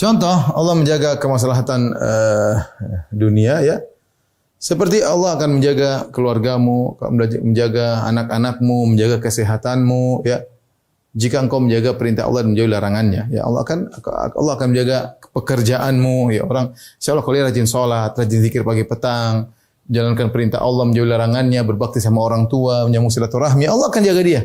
Contoh Allah menjaga kemaslahatan dunia ya. Seperti Allah akan menjaga keluargamu, menjaga anak-anakmu, menjaga kesehatanmu ya. Jika engkau menjaga perintah Allah dan menjauhi larangannya, ya Allah akan menjaga pekerjaanmu ya. Orang insyaallah kalau dia rajin salat, rajin zikir pagi petang, jalankan perintah Allah, menjauhi larangannya, berbakti sama orang tua, menyambung silaturahmi, Allah akan jaga dia.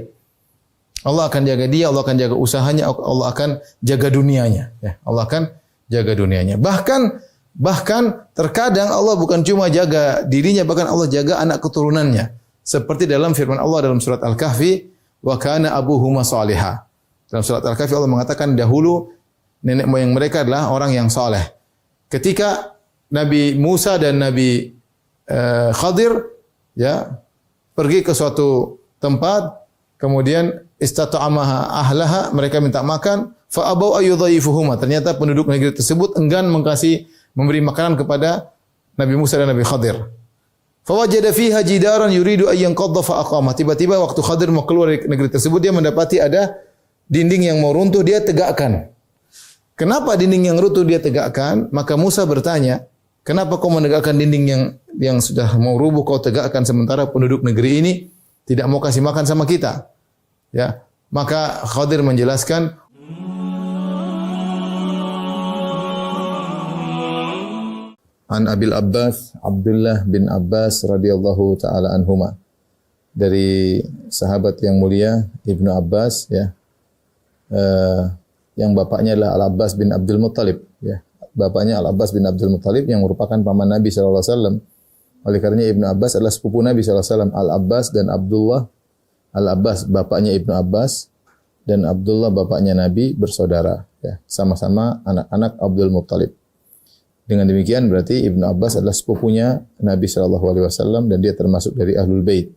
Allah akan jaga dia, Allah akan jaga usahanya, Allah akan jaga dunianya. Ya, Allah akan jaga dunianya. Bahkan terkadang Allah bukan cuma jaga dirinya, bahkan Allah jaga anak keturunannya. Seperti dalam firman Allah dalam surat Al-Kahfi, wa kana abuhuma salihah. Dalam surat Al-Kahfi Allah mengatakan dahulu nenek moyang mereka adalah orang yang saleh. Ketika Nabi Musa dan Nabi Khadir ya pergi ke suatu tempat, kemudian istata'amaha ahlaha, mereka minta makan, fa abau ayyudhaifuhuma. Ternyata penduduk negeri tersebut enggan memberi makanan kepada Nabi Musa dan Nabi Khadir. Fa wajada fiha jidaran yuridu an yanqadha fa aqama. Tiba-tiba waktu Khadir mau keluar dari negeri tersebut, dia mendapati ada dinding yang mau runtuh, dia tegakkan. Kenapa dinding yang runtuh dia tegakkan? Maka Musa bertanya, kenapa kau menegakkan dinding yang sudah mau rubuh kau tegakkan sementara penduduk negeri ini tidak mau kasih makan sama kita? Ya, maka Khadir menjelaskan, An Abil Abbas Abdullah bin Abbas radhiyallahu taala anhuma, dari sahabat yang mulia Ibnu Abbas ya, yang bapaknya adalah Al Abbas bin Abdul Muttalib ya. Bapaknya Al Abbas bin Abdul Muttalib yang merupakan paman Nabi sallallahu alaihi wasallam. Oleh karenanya Ibnu Abbas adalah sepupu Nabi sallallahu alaihi wasallam. Al Abbas dan Abdullah, Al Abbas bapaknya Ibnu Abbas dan Abdullah bapaknya Nabi bersaudara ya, sama-sama anak-anak Abdul Muttalib. Dengan demikian berarti Ibnu Abbas adalah sepupunya Nabi sallallahu alaihi wasallam dan dia termasuk dari Ahlul Bait.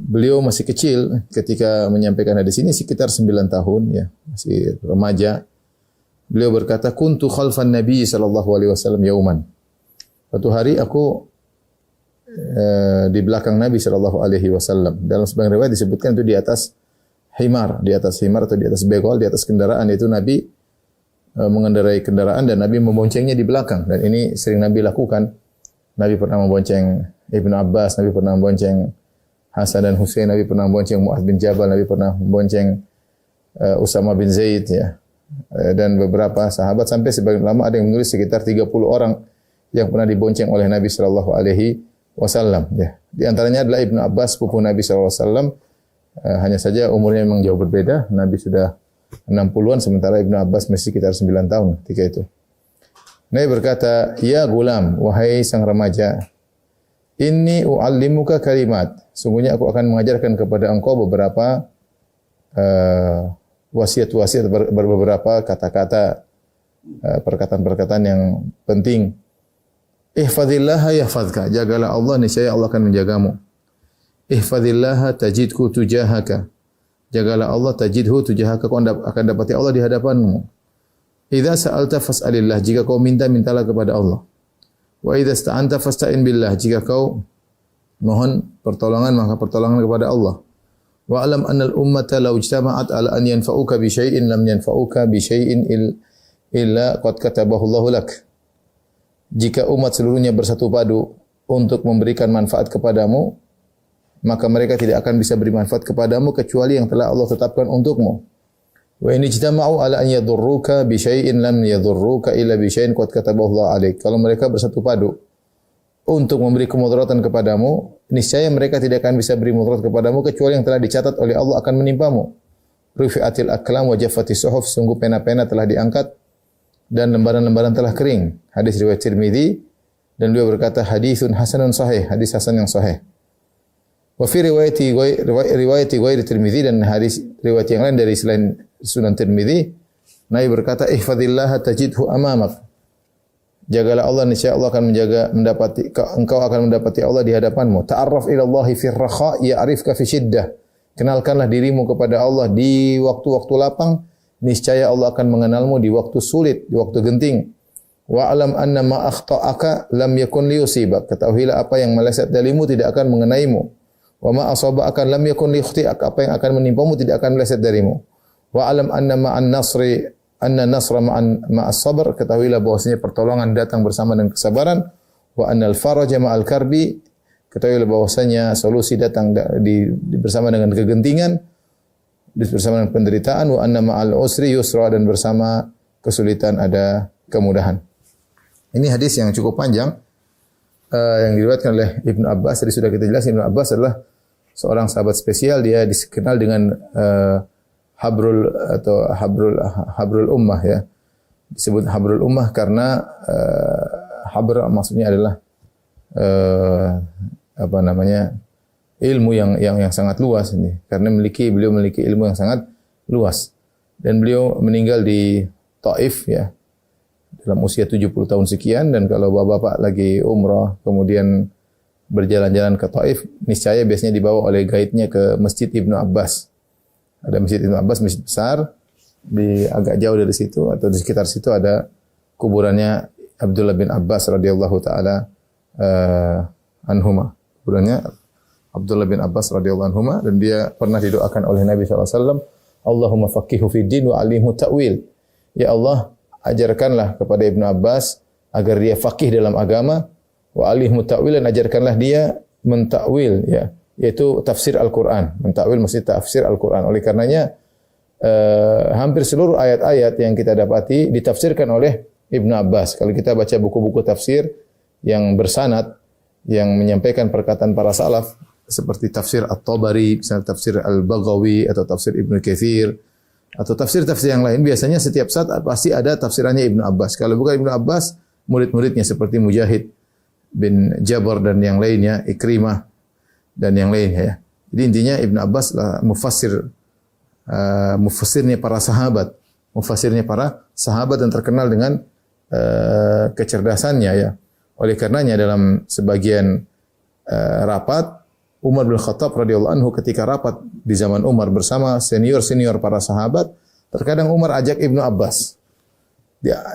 Beliau masih kecil ketika menyampaikan hadis ini, sekitar 9 tahun ya, masih remaja. Beliau berkata, "Kuntu khalfan Nabi sallallahu alaihi wasallam yauman." Suatu hari aku di belakang Nabi sallallahu alaihi wasallam. Dalam sebagian riwayat disebutkan itu di atas himar atau di atas begol, di atas kendaraan. Itu Nabi mengendarai kendaraan dan Nabi memboncengnya di belakang, dan ini sering Nabi lakukan. Nabi pernah membonceng Ibnu Abbas, Nabi pernah membonceng Hasan dan Husain, Nabi pernah membonceng Mu'adz bin Jabal, Nabi pernah membonceng Usama bin Zaid ya. Dan beberapa sahabat, sampai sebagian ulama ada yang menulis sekitar 30 orang yang pernah dibonceng oleh Nabi sallallahu alaihi wasallam ya. Di antaranya adalah Ibnu Abbas, sepupu Nabi sallallahu alaihi wasallam. Hanya saja umurnya memang jauh berbeda. Nabi sudah 60-an sementara Ibnu Abbas masih sekitar 9 tahun ketika itu. Nabi berkata, "Ya gulam, wahai sang remaja, inni u'allimuka kalimat." Sungguhnya aku akan mengajarkan kepada engkau beberapa wasiat-wasiat, beberapa kata-kata, perkataan-perkataan yang penting. Ihfazillaha yahfazka. Jagalah Allah, niscaya Allah akan menjagamu. Ihfazillaha tajidhu tujahaka. Jagalah Allah, tajidhu tujahaka, kau akan dapati Allah di hadapanmu. Idza sa'alta fas'alillah. Jika kau minta, mintalah kepada Allah. Wa idza ista'anta fasta'in billah. Jika kau mohon pertolongan, maka pertolongan kepada Allah. Wa alam annal ummata law ijtama'at ala an yanfa'uka bi syai'in lam yanfa'uka bi syai'in illa qad katabahu Allahu lak. Jika umat seluruhnya bersatu padu untuk memberikan manfaat kepadamu, maka mereka tidak akan bisa beri manfaat kepadamu kecuali yang telah Allah tetapkan untukmu. Wa in ijtama'u ala an yadurruka bi syai'in lam yadurruka illa bi syai'in qad katabahu Allah 'alaik. Kalau mereka bersatu padu untuk memberi kemudaratan kepadamu, niscaya mereka tidak akan bisa beri mudarat kepadamu kecuali yang telah dicatat oleh Allah akan menimpamu. Rufi'atil aqlam wa jaffatis suhuf. Sungguh pena-pena telah diangkat dan lembaran-lembaran telah kering. Hadis riwayat Tirmizi, dan beliau berkata haditsun hasanun sahih, hadis hasan yang sahih. Wa fi riwayati ghairi Tirmizi, dan hadis riwayat yang lain dari selain Sunan Tirmizi, Nabi berkata, ihfazillaha tajidhu amamak. Jagalah Allah, niscaya Allah akan engkau akan mendapati Allah di hadapanmu. Ta'arraf ila Allah fi ar-rakha ya'rifka fi shiddah. Kenalkanlah dirimu kepada Allah di waktu-waktu lapang, niscaya Allah akan mengenalmu di waktu sulit, di waktu genting. Wa alam anna ma akhta'aka lam yakun liyusibak. Ketahuilah apa yang meleset darimu tidak akan mengenaimu. Wa ma asabaka lam yakun liyukhti'ak. Apa yang akan menimpamu tidak akan meleset darimu. Wa alam anna ma'an nasri anna nasra ma'as sabr, ketahuilah bahwasanya pertolongan datang bersama dengan kesabaran. Wa annal faraja ma'al karbi, ketahuilah bahwasanya solusi datang bersama dengan kegentingan, bersama dengan penderitaan. Wa anna ma'al usri yusra, dan bersama kesulitan ada kemudahan. Ini hadis yang cukup panjang yang diriwayatkan oleh Ibnu Abbas. Tadi sudah kita jelaskan, Ibnu Abbas adalah seorang sahabat spesial. Dia dikenal dengan habrul ummah ya. Disebut habrul ummah karena habr maksudnya adalah ilmu yang sangat luas ini. Karena beliau memiliki ilmu yang sangat luas. Dan beliau meninggal di Taif ya, dalam usia 70 tahun sekian. Dan kalau bapak-bapak lagi umrah kemudian berjalan-jalan ke Taif, niscaya biasanya dibawa oleh guide-nya ke Masjid Ibnu Abbas. Ada Masjid Ibnu Abbas, masjid besar, di agak jauh dari situ atau di sekitar situ ada kuburannya Abdullah bin Abbas radhiyallahu taala anhuma. Kuburannya Abdullah bin Abbas radhiyallahu anhuma, dan dia pernah didoakan oleh Nabi sallallahu alaihi wasallam, Allahumma faqihu fid din wa 'allimhu ta'wil. Ya Allah, ajarkanlah kepada Ibnu Abbas agar dia faqih dalam agama, wa 'allimhu ta'wil, dan ajarkanlah dia mentakwil ya, yaitu tafsir Al-Quran. Mentakwil maksudnya tafsir Al-Quran. Oleh karenanya hampir seluruh ayat-ayat yang kita dapati ditafsirkan oleh Ibnu Abbas. Kalau kita baca buku-buku tafsir yang bersanad, yang menyampaikan perkataan para salaf, seperti tafsir At-Tabari, misalnya tafsir Al-Baghawi, atau tafsir Ibnu Katsir, atau tafsir-tafsir yang lain, biasanya setiap saat pasti ada tafsirannya Ibnu Abbas. Kalau bukan Ibnu Abbas, murid-muridnya seperti Mujahid bin Jabr dan yang lainnya, Ikrimah, dan yang lain ya. Jadi intinya Ibnu Abbas lah mufassirnya para sahabat dan terkenal dengan kecerdasannya ya. Oleh karenanya dalam sebagian rapat, Umar bin Khattab radhiyallahu anhu ketika rapat di zaman Umar bersama senior-senior para sahabat, terkadang Umar ajak Ibnu Abbas.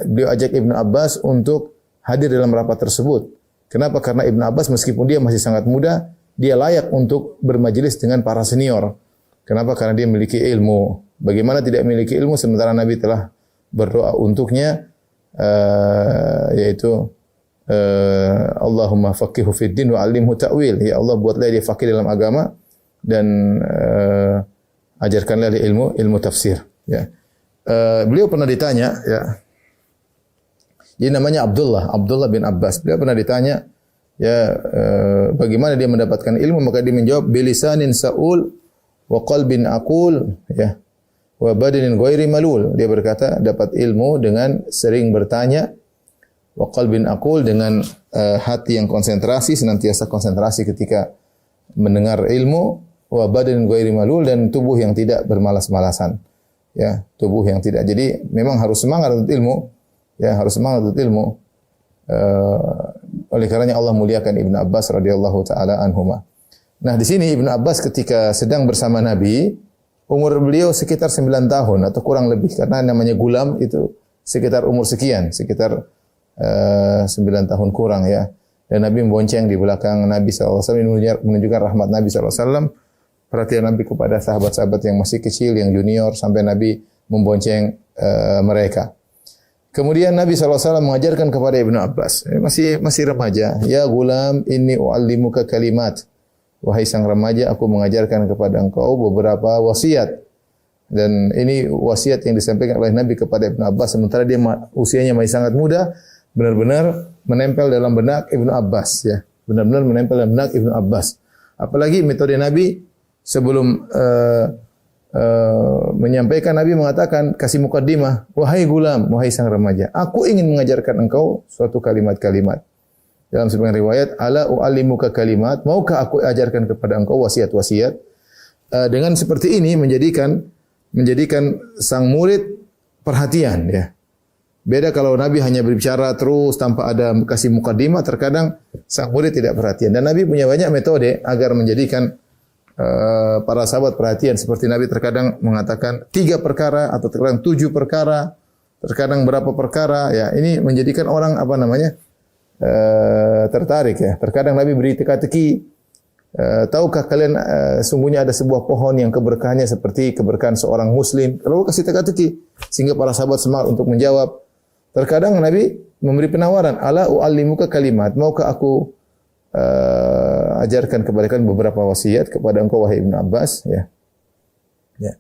Beliau ajak Ibnu Abbas untuk hadir dalam rapat tersebut. Kenapa? Karena Ibnu Abbas meskipun dia masih sangat muda, dia layak untuk bermajelis dengan para senior. Kenapa? Karena dia memiliki ilmu. Bagaimana tidak memiliki ilmu sementara Nabi telah berdoa untuknya, yaitu Allahumma faqihu fid din wa 'allimhu ta'wil. Ya Allah, buatlah dia faqih dalam agama dan ajarkanlah dia ilmu tafsir. Ya. Beliau pernah ditanya, ya. Dia namanya Abdullah bin Abbas. Beliau pernah ditanya, ya, bagaimana dia mendapatkan ilmu, maka dia menjawab bilisanin saul wa qalbin aqul, ya, wa badanin ghairi malul. Dia berkata dapat ilmu dengan sering bertanya, wa qalbin aqul, dengan hati yang konsentrasi, senantiasa konsentrasi ketika mendengar ilmu, wa badanin ghairi malul, dan tubuh yang tidak bermalas-malasan. Ya, tubuh yang tidak. Jadi memang harus semangat untuk ilmu, ya, harus semangat untuk ilmu. Oleh karenanya Allah muliakan Ibnu Abbas radhiyallahu taala anhuma. Nah, di sini Ibnu Abbas ketika sedang bersama Nabi, umur beliau sekitar 9 tahun atau kurang lebih, karena namanya gulam itu sekitar umur sekian, sekitar 9 tahun kurang ya. Dan Nabi membonceng di belakang Nabi SAW, ini menunjukkan rahmat Nabi SAW, perhatian Nabi kepada sahabat-sahabat yang masih kecil, yang junior, sampai Nabi membonceng mereka. Kemudian Nabi SAW mengajarkan kepada Ibnu Abbas, masih remaja, ya gulam inni u'allimuka kalimat. Wahai sang remaja, aku mengajarkan kepada engkau beberapa wasiat. Dan ini wasiat yang disampaikan oleh Nabi kepada Ibnu Abbas, sementara dia usianya masih sangat muda, benar-benar menempel dalam benak Ibnu Abbas, ya. Benar-benar menempel dalam benak Ibnu Abbas. Apalagi metode Nabi sebelum menyampaikan, Nabi mengatakan, kasih mukaddimah, wahai gulam, wahai sang remaja, aku ingin mengajarkan engkau suatu kalimat-kalimat. Dalam sebagian riwayat, ala u'allimuka kalimat, maukah aku ajarkan kepada engkau wasiat-wasiat. Dengan seperti ini menjadikan sang murid perhatian, ya. Beda kalau Nabi hanya berbicara terus tanpa ada kasih mukaddimah, terkadang sang murid tidak perhatian. Dan Nabi punya banyak metode agar menjadikan para sahabat perhatian. Seperti Nabi terkadang mengatakan 3 perkara atau terkadang 7 perkara, terkadang berapa perkara, ya. Ini menjadikan orang tertarik, ya. Terkadang Nabi beri teka-teki tahukah kalian sungguhnya ada sebuah pohon yang keberkahannya seperti keberkahan seorang muslim? Lalu kasih teka-teki sehingga para sahabat semangat untuk menjawab. Terkadang Nabi memberi penawaran, ala u'allimuka kalimat, maukah aku ajarkan kepada kalian beberapa wasiat kepada engkau wahai Ibnu Abbas, ya. Ya.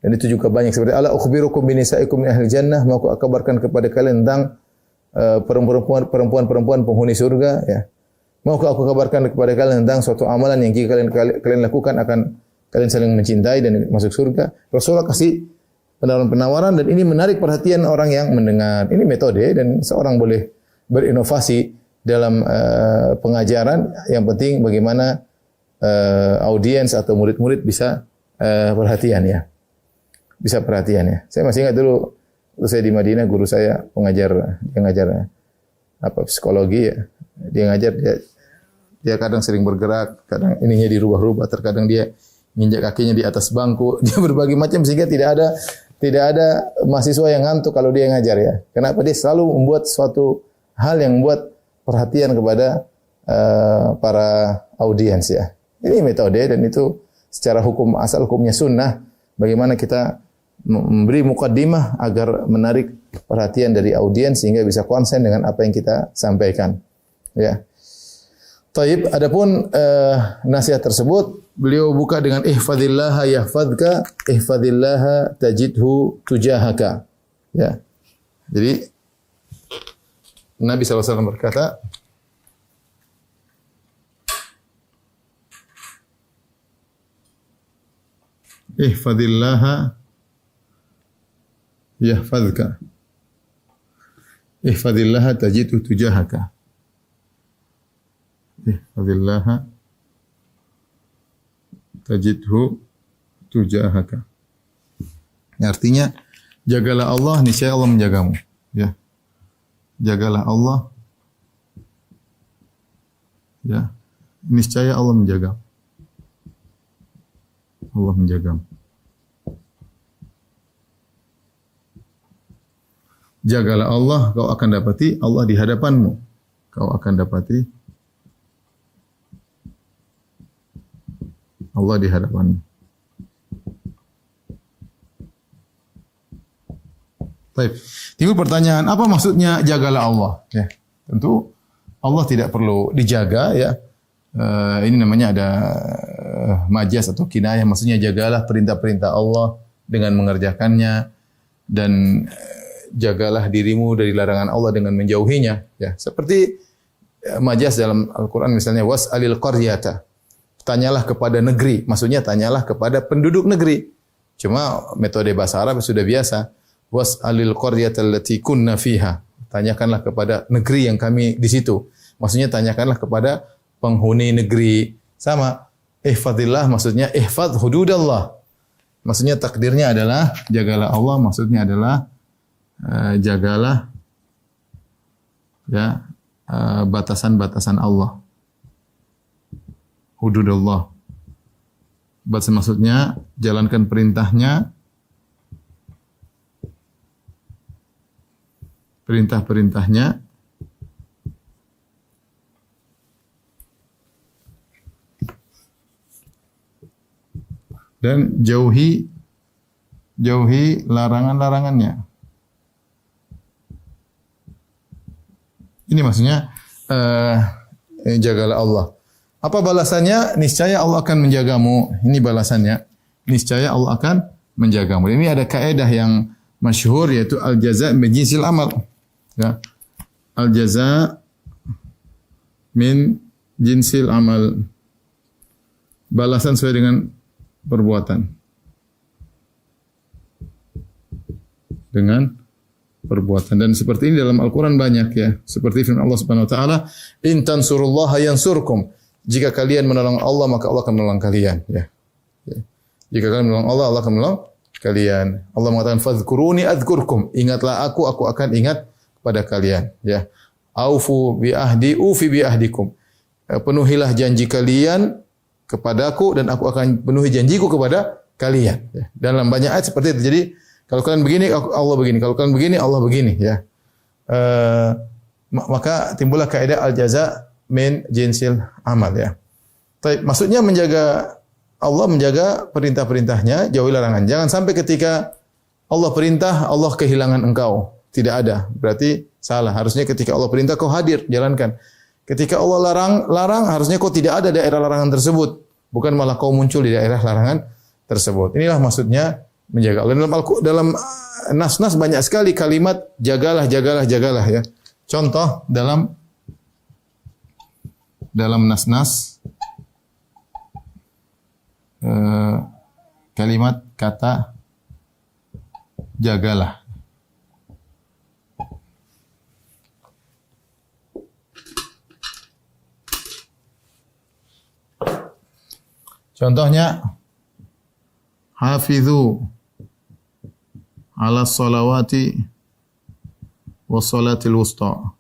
Dan itu juga banyak seperti ala ukhbirukum binisaikum min ahli jannah, maukah aku kabarkan kepada kalian tentang perempuan-perempuan penghuni surga, ya. Maukah aku kabarkan kepada kalian tentang suatu amalan yang jika kalian lakukan akan kalian saling mencintai dan masuk surga. Rasulullah kasih penawaran-penawaran dan ini menarik perhatian orang yang mendengar. Ini metode dan seorang boleh berinovasi dalam pengajaran. Yang penting bagaimana audiens atau murid-murid bisa perhatian, ya. Bisa perhatian, ya. Saya masih ingat dulu waktu saya di Madinah, guru saya pengajar, dia ngajar psikologi, ya. Dia ngajar, dia kadang sering bergerak, kadang ininya dirubah-rubah, terkadang dia nginjak kakinya di atas bangku, dia berbagai macam sehingga tidak ada mahasiswa yang ngantuk kalau dia ngajar, ya. Kenapa? Dia selalu membuat suatu hal yang membuat perhatian kepada para audiens, ya. Ini metode dan itu secara hukum asal hukumnya sunnah. Bagaimana kita memberi mukaddimah agar menarik perhatian dari audiens sehingga bisa konsen dengan apa yang kita sampaikan, ya. Taib, adapun nasihat tersebut beliau buka dengan ihfazillaha yahfazka, ihfazillaha tajidhu tujahaka. Ya. Jadi Nabi SAW berkata, ihfazillaha yahfazka, ihfazillaha tajidhu tujahaka. Ihfazillaha tajidhu tujahaka. Artinya, jagalah Allah, niscaya Allah menjagamu. Ya. Jagalah Allah. Ya. Niscaya Allah menjagamu. Allah menjagamu. Jagalah Allah, kau akan dapati Allah di hadapanmu. Kau akan dapati Allah di hadapanmu. Baik. Timbul pertanyaan, apa maksudnya jagalah Allah? Ya, tentu Allah tidak perlu dijaga, ya. Ini namanya ada majas atau kinayah, maksudnya jagalah perintah-perintah Allah dengan mengerjakannya dan jagalah dirimu dari larangan Allah dengan menjauhinya, ya. Seperti majas dalam Al-Qur'an misalnya was'alil qaryata. Tanyalah kepada negeri, maksudnya tanyalah kepada penduduk negeri. Cuma metode bahasa Arab sudah biasa. Was'alil qaryata allati kunna fiha. Tanyakanlah kepada negeri yang kami di situ. Maksudnya tanyakanlah kepada penghuni negeri. Sama. Ihfazillah maksudnya ihfaz hududallah. Maksudnya takdirnya adalah jagalah Allah, maksudnya adalah jagalah, ya, batasan-batasan Allah. Hududullah. Batasan maksudnya jalankan perintahnya, perintah-perintahnya, dan jauhi larangan-larangannya. Ini maksudnya jagalah Allah. Apa balasannya? Niscaya Allah akan menjagamu. Ini balasannya. Niscaya Allah akan menjagamu. Ini ada kaidah yang masyhur yaitu al-jaza' min jinsil amal. Ya. Al-jaza' min jinsil amal. Balasan sesuai dengan perbuatan. Dengan perbuatan. Dan seperti ini dalam Al-Quran banyak, ya. Seperti firman Allah Subhanahu wa taala, "In tansurullaha yansurkum." Jika kalian menolong Allah, maka Allah akan menolong kalian, ya. Ya. Jika kalian menolong Allah, Allah akan menolong kalian. Allah mengatakan, "Fadhkuruni adzkurkum." Ingatlah aku akan ingat pada kalian, ya. Aufu bi ahdi ufi bi ahdikum. Penuhilah janji kalian kepadaku dan aku akan penuhi janjiku kepada kalian. Ya. Dalam banyak ayat seperti itu. Jadi kalau kalian begini, Allah begini. Kalau kalian begini, Allah begini. Ya. Maka timbullah kaidah al-jaza min jinsil amal. Ya. Maksudnya Allah menjaga perintah-perintahnya, jauhi larangan. Jangan sampai ketika Allah perintah, Allah kehilangan engkau. Tidak ada. Berarti salah. Harusnya ketika Allah perintah kau hadir, jalankan. Ketika Allah larang, harusnya kau tidak ada daerah larangan tersebut. Bukan malah kau muncul di daerah larangan tersebut. Inilah maksudnya menjaga. Dalam nas-nas banyak sekali kalimat jagalah, jagalah, jagalah ya. Contoh dalam nas-nas kalimat kata jagalah. Contohnya hafidhu ala salawati wa salatil wusta.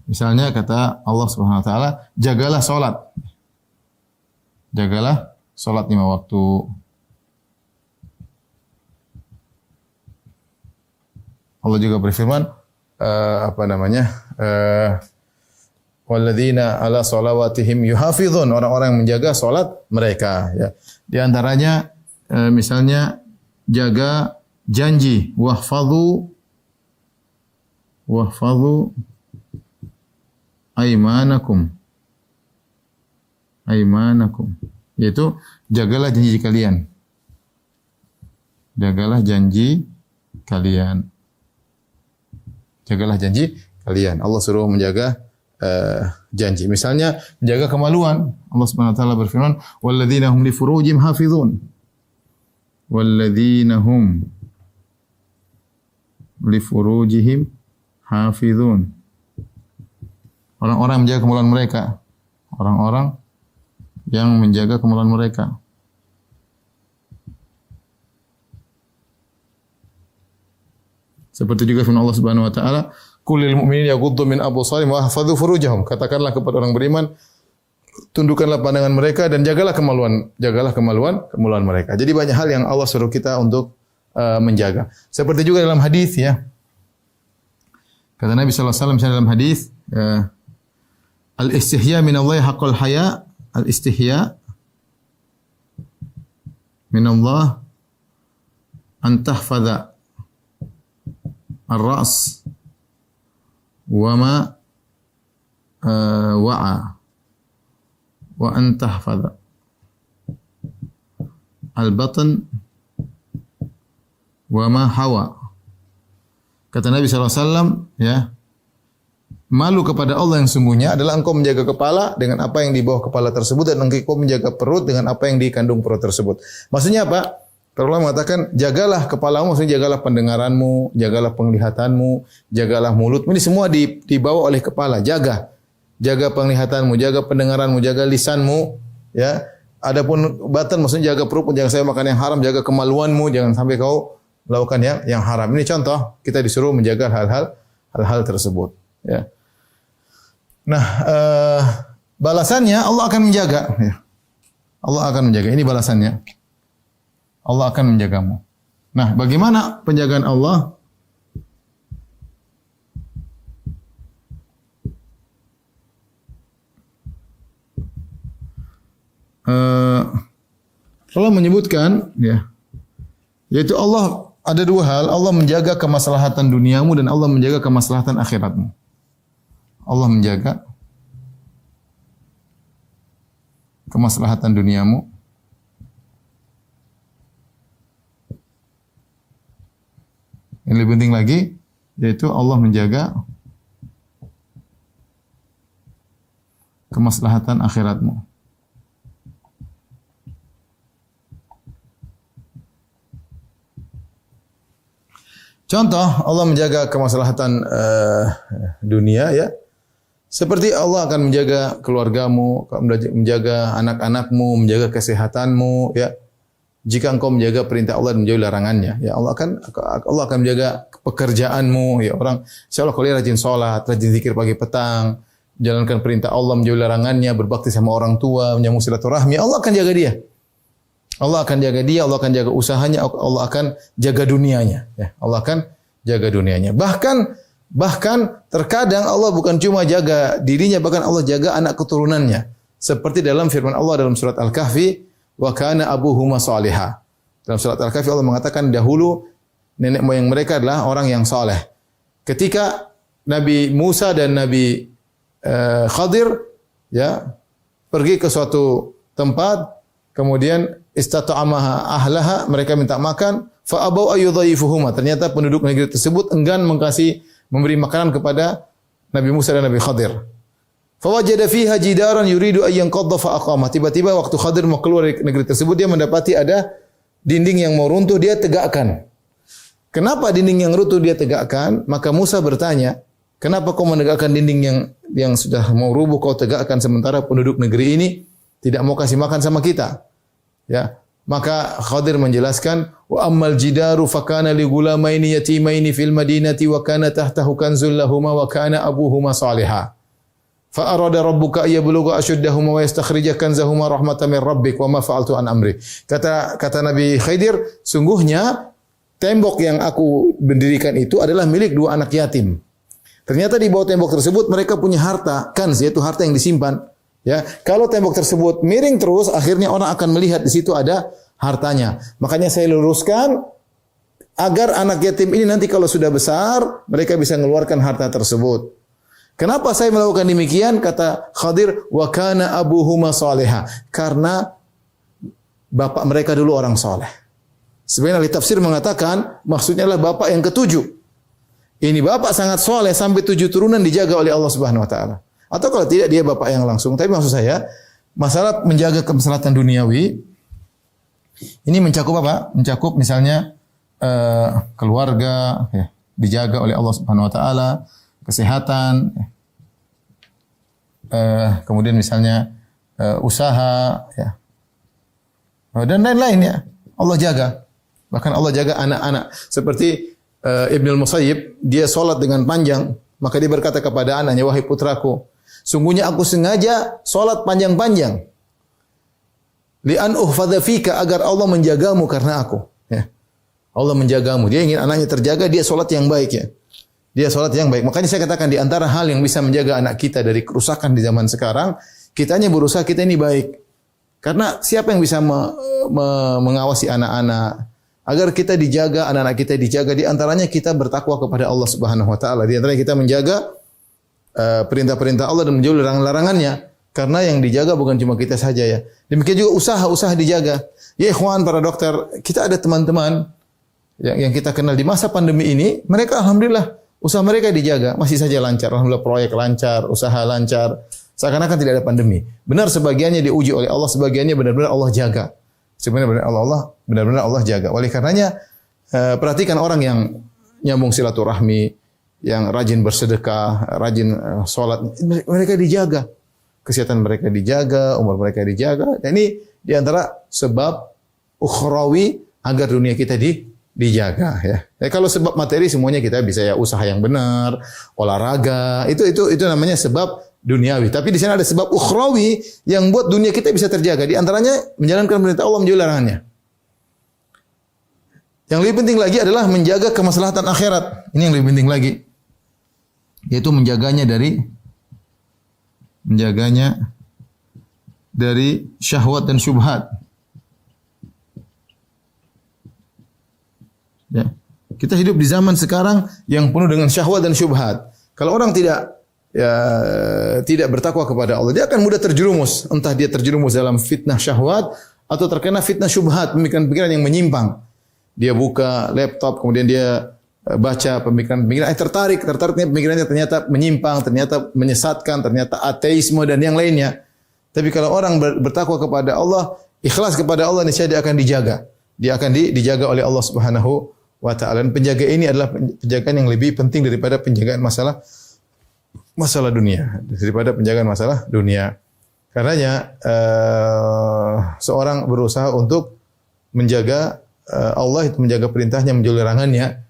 Misalnya kata Allah Subhanahu wa taala, jagalah salat. Jagalah salat 5 waktu. Allah juga berfirman walladzina ala salawatihim yuhafizun, orang-orang yang menjaga salat mereka ya. Di antaranya misalnya jaga janji, wahfadhu aimanakum, yaitu jagalah janji kalian. Jagalah janji kalian. Jagalah janji kalian. Allah suruh menjaga janji. Misalnya menjaga kemaluan. Allah Subhanahu wa taala berfirman, "Walladzina hum li furujihim hafizun." Walladzina hum li furujihim hafizun. Orang-orang menjaga kemaluan mereka. Orang-orang yang menjaga kemaluan mereka. Seperti juga firman Allah Subhanahu wa taala, "Qul lil mu'minina yaghuddu min absarihim wa yahfazu furujahum." Katakanlah kepada orang beriman, tundukkanlah pandangan mereka dan jagalah kemaluan mereka. Jadi banyak hal yang Allah suruh kita untuk menjaga. Seperti juga dalam hadis ya. Kata Nabi sallallahu alaihi wasallam dalam hadis, al-istihya min Allah haqqul haya, al-istihya min Allah an tahfadha ar-ra's wa ma wa'a wa an tahfadha al-batn wa ma hawa. Kata Nabi sallallahu alaihi wasallam ya, malu kepada Allah yang sungguhnya adalah engkau menjaga kepala dengan apa yang di bawah kepala tersebut dan engkau menjaga perut dengan apa yang dikandung perut tersebut. Maksudnya apa? Para ulama mengatakan jagalah kepalamu, maksudnya jagalah pendengaranmu, jagalah penglihatanmu, jagalah mulutmu. Ini semua dibawa oleh kepala. Jaga penglihatanmu, jaga pendengaranmu, jaga lisanmu, ya. Adapun batan maksudnya jaga perut, jangan sampai makan yang haram, jaga kemaluanmu, jangan sampai kau lakukan yang haram. Ini contoh kita disuruh menjaga hal-hal tersebut, ya. Nah, balasannya Allah akan menjaga, ya. Allah akan menjaga. Ini balasannya. Allah akan menjagamu. Nah, bagaimana penjagaan Allah? Allah menyebutkan, ya, yaitu Allah ada 2 hal. Allah menjaga kemaslahatan duniamu dan Allah menjaga kemaslahatan akhiratmu. Allah menjaga kemaslahatan duniamu. Yang lebih penting lagi, yaitu Allah menjaga kemaslahatan akhiratmu. Contoh, Allah menjaga kemaslahatan dunia, ya. Seperti Allah akan menjaga keluargamu, menjaga anak-anakmu, menjaga kesehatanmu, ya. Jika engkau menjaga perintah Allah dan menjauhi larangannya, ya Allah akan menjaga pekerjaanmu, ya orang. Insyaallah kalau dia rajin salat, rajin zikir pagi petang, jalankan perintah Allah, menjauhi larangannya, berbakti sama orang tua, menyambung silaturahmi, Allah akan jaga dia. Allah akan jaga dia, Allah akan jaga usahanya, Allah akan jaga dunianya, ya. Allah akan jaga dunianya. Bahkan Bahkan terkadang Allah bukan cuma jaga dirinya, bahkan Allah jaga anak keturunannya. Seperti dalam firman Allah dalam surat Al-Kahfi, wa kana abuhuma salihah. Dalam surat Al-Kahfi Allah mengatakan dahulu nenek moyang mereka adalah orang yang saleh. Ketika Nabi Musa dan Nabi Khadir ya pergi ke suatu tempat, kemudian istata'amaha ahlaha, mereka minta makan, fa abau ayyudhaifuhuma. Ternyata penduduk negeri tersebut enggan memberi makanan kepada Nabi Musa dan Nabi Khadir. Fa wajada fiha jidaran yuridu an yanqadha fa aqama. Tiba-tiba waktu Khadir mau keluar dari negeri tersebut, dia mendapati ada dinding yang mau runtuh, dia tegakkan. Kenapa dinding yang runtuh dia tegakkan? Maka Musa bertanya, kenapa kau menegakkan dinding yang sudah mau rubuh kau tegakkan sementara penduduk negeri ini tidak mau kasih makan sama kita? Ya. Maka Khadir menjelaskan, wa ammal jidaru fakana li gulamaini yatimaini fil madinati wa kana tahtahu kanzul lahumā wa kana abuhuma salihah. Fa arada rabbuka ayablugha ashuddahuma wa yastakhrija kanzahuma rahmatan min rabbik wa ma fa'altu an amri. Kata Nabi Khidir, sungguhnya tembok yang aku berdirikan itu adalah milik dua anak yatim. Ternyata di bawah tembok tersebut mereka punya harta, kanz, yaitu harta yang disimpan. Ya, kalau tembok tersebut miring terus, akhirnya orang akan melihat di situ ada hartanya. Makanya saya luruskan agar anak yatim ini nanti kalau sudah besar, mereka bisa mengeluarkan harta tersebut. Kenapa saya melakukan demikian? Kata Khadir, wa kana abuhuma salihah. Karena bapak mereka dulu orang saleh. Sebenarnya ahli tafsir mengatakan maksudnya adalah bapak yang ketujuh. Ini bapak sangat soleh sampai 7 turunan dijaga oleh Allah Subhanahu Wa Taala. Atau kalau tidak dia bapak yang langsung. Tapi maksud saya masalah menjaga kemaslahatan duniawi ini mencakup apa? Mencakup misalnya keluarga ya, dijaga oleh Allah Subhanahu Wa Taala, kesehatan, kemudian misalnya usaha, ya, dan lain-lain ya. Allah jaga. Bahkan Allah jaga anak-anak. Seperti Ibn al-Musayyib, dia solat dengan panjang. Maka dia berkata kepada anaknya, wahai putraku, sungguhnya aku sengaja solat panjang-panjang. Li'an uhfadha fika, agar Allah menjagamu karena aku. Ya. Allah menjagamu. Dia ingin anaknya terjaga, dia solat yang baik ya. Dia solat yang baik. Makanya saya katakan di antara hal yang bisa menjaga anak kita dari kerusakan di zaman sekarang, kitanya berusaha kita ini baik. Karena siapa yang bisa mengawasi anak-anak agar kita dijaga, anak-anak kita dijaga, di antaranya kita bertakwa kepada Allah Subhanahu Wa Taala. Di antaranya kita menjaga perintah-perintah Allah dan menjauhi larangan-larangannya. Karena yang dijaga bukan cuma kita saja ya. Demikian juga usaha-usaha dijaga. Ya ikhwan para dokter, kita ada teman-teman yang kita kenal di masa pandemi ini, mereka alhamdulillah usaha mereka dijaga, masih saja lancar. Alhamdulillah proyek lancar, usaha lancar. Seakan-akan tidak ada pandemi. Benar sebagiannya diuji oleh Allah, sebagiannya benar-benar Allah jaga. Sebenarnya benar-benar Allah jaga. Oleh karenanya perhatikan orang yang nyambung silaturahmi, yang rajin bersedekah, rajin sholat, mereka dijaga. Kesehatan mereka dijaga, umur mereka dijaga. Dan ini diantara sebab ukhrawi agar dunia kita dijaga ya. Kalau sebab materi semuanya kita bisa ya, usaha yang benar, olahraga, itu namanya sebab duniawi. Tapi di sana ada sebab ukhrawi yang buat dunia kita bisa terjaga. Di antaranya menjalankan perintah Allah, menjauhi larangannya. Yang lebih penting lagi adalah menjaga kemaslahatan akhirat. Ini yang lebih penting lagi. Yaitu menjaganya dari syahwat dan syubhat. Ya. Kita hidup di zaman sekarang yang penuh dengan syahwat dan syubhat. Kalau orang tidak bertakwa kepada Allah, dia akan mudah terjerumus. Entah dia terjerumus dalam fitnah syahwat atau terkena fitnah syubhat, pemikiran-pemikiran yang menyimpang. Dia buka laptop, kemudian dia baca pemikiran-pemikiran, tertarik pemikirannya ternyata menyimpang, ternyata menyesatkan, ternyata ateisme dan yang lainnya. Tapi kalau orang bertakwa kepada Allah, ikhlas kepada Allah, niscaya dia akan dijaga. Dia akan dijaga oleh Allah Subhanahu wa Ta'ala. Dan penjaga ini adalah penjagaan yang lebih penting daripada penjagaan masalah dunia, daripada penjagaan masalah dunia. Karenanya seorang berusaha untuk menjaga Allah, itu menjaga perintahnya, menjauhi larangannya.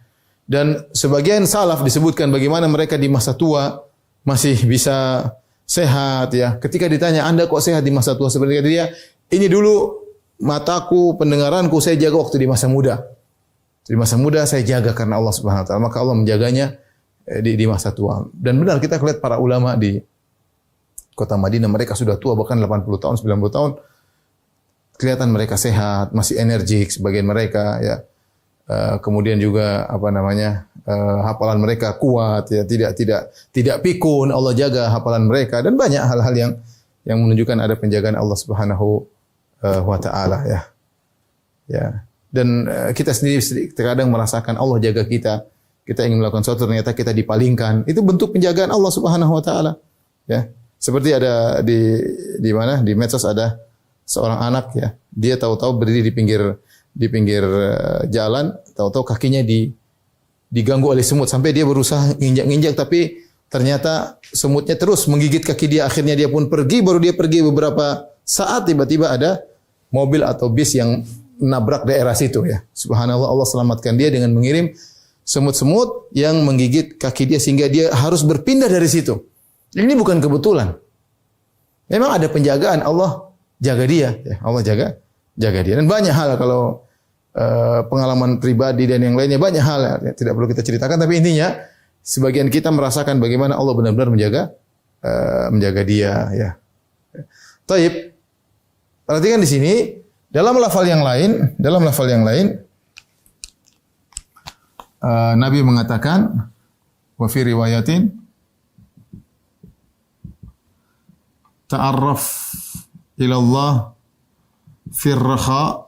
Dan sebagian salaf disebutkan bagaimana mereka di masa tua masih bisa sehat ya. Ketika ditanya, "Anda kok sehat di masa tua?" Seperti dia, "Ini dulu mataku, pendengaranku saya jaga waktu di masa muda. Di masa muda saya jaga karena Allah Subhanahu wa taala." Maka Allah menjaganya di masa tua. Dan benar kita lihat para ulama di kota Madinah, mereka sudah tua bahkan 80 tahun, 90 tahun. Kelihatan mereka sehat, masih energik sebagian mereka ya. Kemudian juga hafalan mereka kuat ya, tidak pikun, Allah jaga hafalan mereka dan banyak hal-hal yang menunjukkan ada penjagaan Allah Subhanahu wa taala ya. Ya. Dan kita sendiri terkadang merasakan Allah jaga kita. Kita ingin melakukan sesuatu ternyata kita dipalingkan. Itu bentuk penjagaan Allah Subhanahu wa taala. Ya. Seperti ada di mana? Di medsos ada seorang anak ya. Dia tahu-tahu berdiri di pinggir jalan, tahu-tahu kakinya diganggu oleh semut sampai dia berusaha nginjak-nginjak tapi ternyata semutnya terus menggigit kaki dia. Akhirnya dia pun pergi, baru dia pergi beberapa saat tiba-tiba ada mobil atau bis yang nabrak daerah situ ya. Subhanallah, Allah selamatkan dia dengan mengirim semut-semut yang menggigit kaki dia sehingga dia harus berpindah dari situ. Ini bukan kebetulan. Memang ada penjagaan, Allah jaga dia ya. Allah jaga dia. Dan banyak hal kalau pengalaman pribadi dan yang lainnya banyak hal ya, tidak perlu kita ceritakan tapi intinya sebagian kita merasakan bagaimana Allah benar-benar menjaga dia ya. Taib. Perhatikan di sini dalam lafal yang lain Nabi mengatakan wa fi riwayatin ta'arraf ila Allah fi ar-raha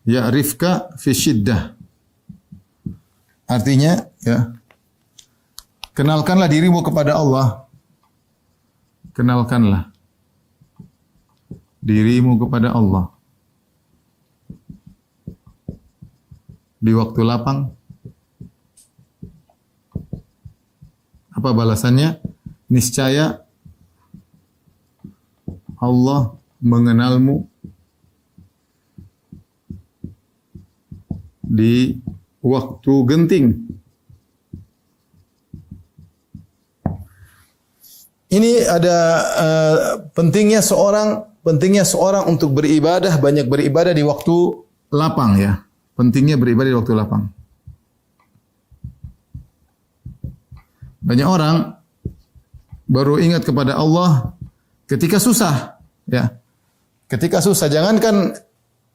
ya'rifka fi syiddah. Artinya ya, kenalkanlah dirimu kepada Allah. Kenalkanlah dirimu kepada Allah di waktu lapang. Apa balasannya? Niscaya Allah mengenalmu di waktu genting. Ini ada pentingnya seorang untuk beribadah, banyak beribadah di waktu lapang ya. Pentingnya beribadah di waktu lapang. Banyak orang baru ingat kepada Allah ketika susah ya. Ketika susah, jangankan